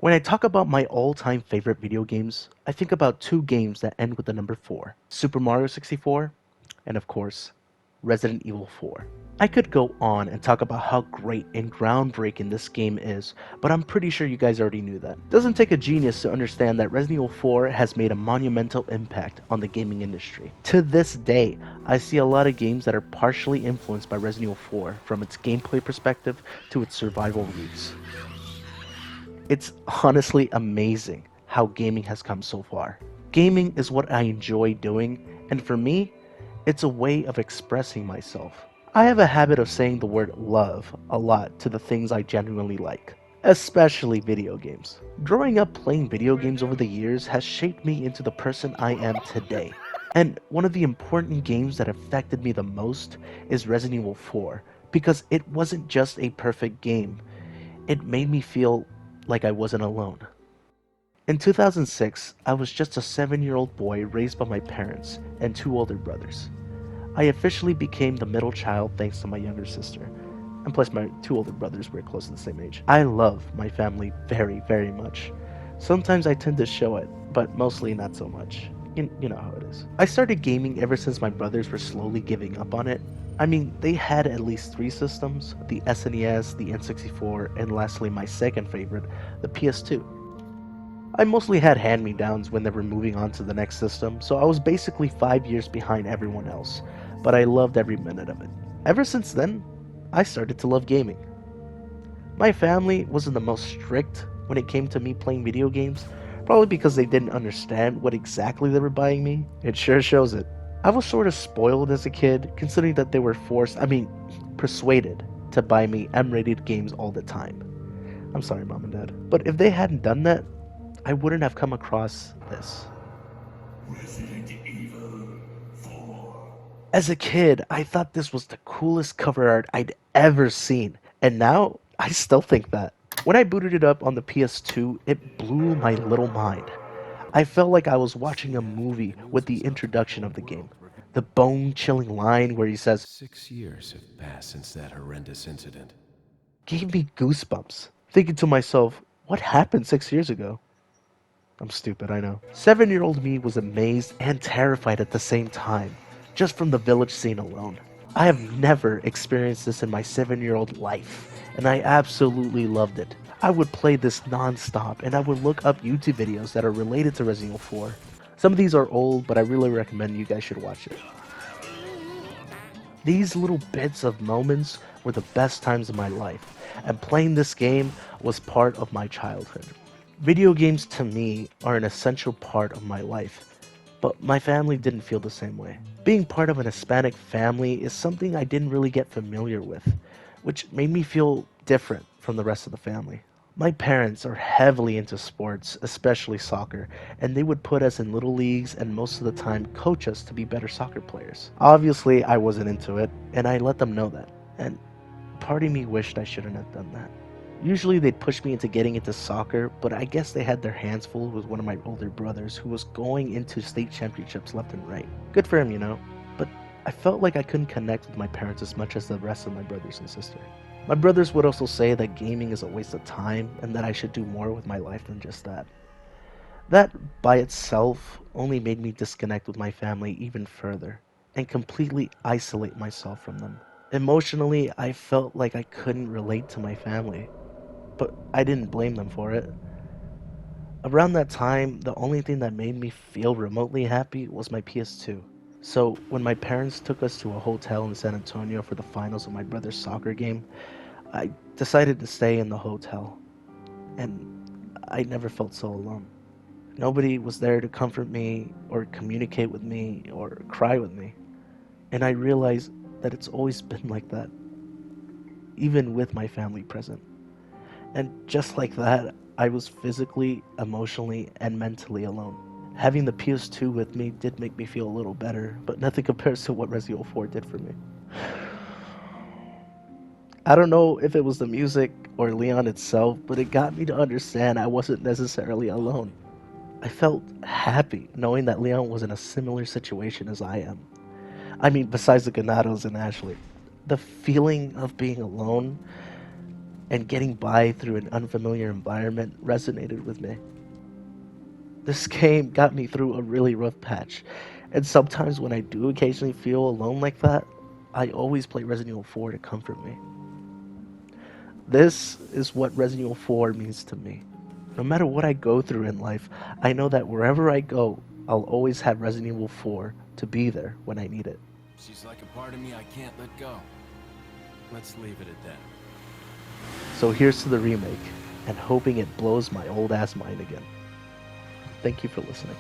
When I talk about my all-time favorite video games, I think about two games that end with the number 4. Super Mario 64, and of course, Resident Evil 4. I could go on and talk about how great and groundbreaking this game is, but I'm pretty sure you guys already knew that. It doesn't take a genius to understand that Resident Evil 4 has made a monumental impact on the gaming industry. To this day, I see a lot of games that are partially influenced by Resident Evil 4, from its gameplay perspective to its survival roots. It's honestly amazing how gaming has come so far. Gaming is what I enjoy doing, and for me, it's a way of expressing myself. I have a habit of saying the word love a lot to the things I genuinely like, especially video games. Growing up playing video games over the years has shaped me into the person I am today. And one of the important games that affected me the most is Resident Evil 4, because it wasn't just a perfect game, it made me feel like I wasn't alone. In 2006, I was just a 7-year-old boy raised by my parents and two older brothers. I officially became the middle child thanks to my younger sister, and plus my two older brothers were close to the same age. I love my family very, very much. Sometimes I tend to show it, but mostly not so much. You know how it is. I started gaming ever since my brothers were slowly giving up on it. I mean, they had at least 3 systems, the SNES, the N64, and lastly my second favorite, the PS2. I mostly had hand-me-downs when they were moving on to the next system, so I was basically 5 years behind everyone else, but I loved every minute of it. Ever since then, I started to love gaming. My family wasn't the most strict when it came to me playing video games, probably because they didn't understand what exactly they were buying me. It sure shows it. I was sort of spoiled as a kid, considering that they were persuaded to buy me M-rated games all the time. I'm sorry, Mom and Dad. But if they hadn't done that, I wouldn't have come across this. Resident Evil 4. As a kid, I thought this was the coolest cover art I'd ever seen, and now I still think that. When I booted it up on the PS2, it blew my little mind. I felt like I was watching a movie with the introduction of the game. The bone chilling line where he says, 6 years have passed since that horrendous incident. gave me goosebumps. Thinking to myself, what happened 6 years ago? I'm stupid, I know. 7-year-old me was amazed and terrified at the same time, just from the village scene alone. I have never experienced this in my 7-year-old life, and I absolutely loved it. I would play this non-stop, and I would look up YouTube videos that are related to Resident Evil 4. Some of these are old, but I really recommend you guys should watch it. These little bits of moments were the best times of my life, and playing this game was part of my childhood. Video games to me are an essential part of my life, but my family didn't feel the same way. Being part of an Hispanic family is something I didn't really get familiar with, which made me feel different from the rest of the family. My parents are heavily into sports, especially soccer, and they would put us in little leagues and most of the time coach us to be better soccer players. Obviously, I wasn't into it, and I let them know that, and part of me wished I shouldn't have done that. Usually they'd push me into getting into soccer, but I guess they had their hands full with one of my older brothers who was going into state championships left and right. Good for him, you know, but I felt like I couldn't connect with my parents as much as the rest of my brothers and sister. My brothers would also say that gaming is a waste of time and that I should do more with my life than just that. That by itself only made me disconnect with my family even further and completely isolate myself from them. Emotionally, I felt like I couldn't relate to my family, but I didn't blame them for it. Around that time, the only thing that made me feel remotely happy was my PS2. So, when my parents took us to a hotel in San Antonio for the finals of my brother's soccer game, I decided to stay in the hotel, and I never felt so alone. Nobody was there to comfort me, or communicate with me, or cry with me. And I realized that it's always been like that, even with my family present. And just like that, I was physically, emotionally, and mentally alone. Having the PS2 with me did make me feel a little better, but nothing compares to what Resident Evil 4 did for me. I don't know if it was the music or Leon itself, but it got me to understand I wasn't necessarily alone. I felt happy knowing that Leon was in a similar situation as I am. Besides the Ganados and Ashley. The feeling of being alone and getting by through an unfamiliar environment resonated with me. This game got me through a really rough patch, and sometimes when I do occasionally feel alone like that, I always play Resident Evil 4 to comfort me. This is what Resident Evil 4 means to me. No matter what I go through in life, I know that wherever I go, I'll always have Resident Evil 4 to be there when I need it. She's like a part of me I can't let go. Let's leave it at that. So here's to the remake, and hoping it blows my old ass mind again. Thank you for listening.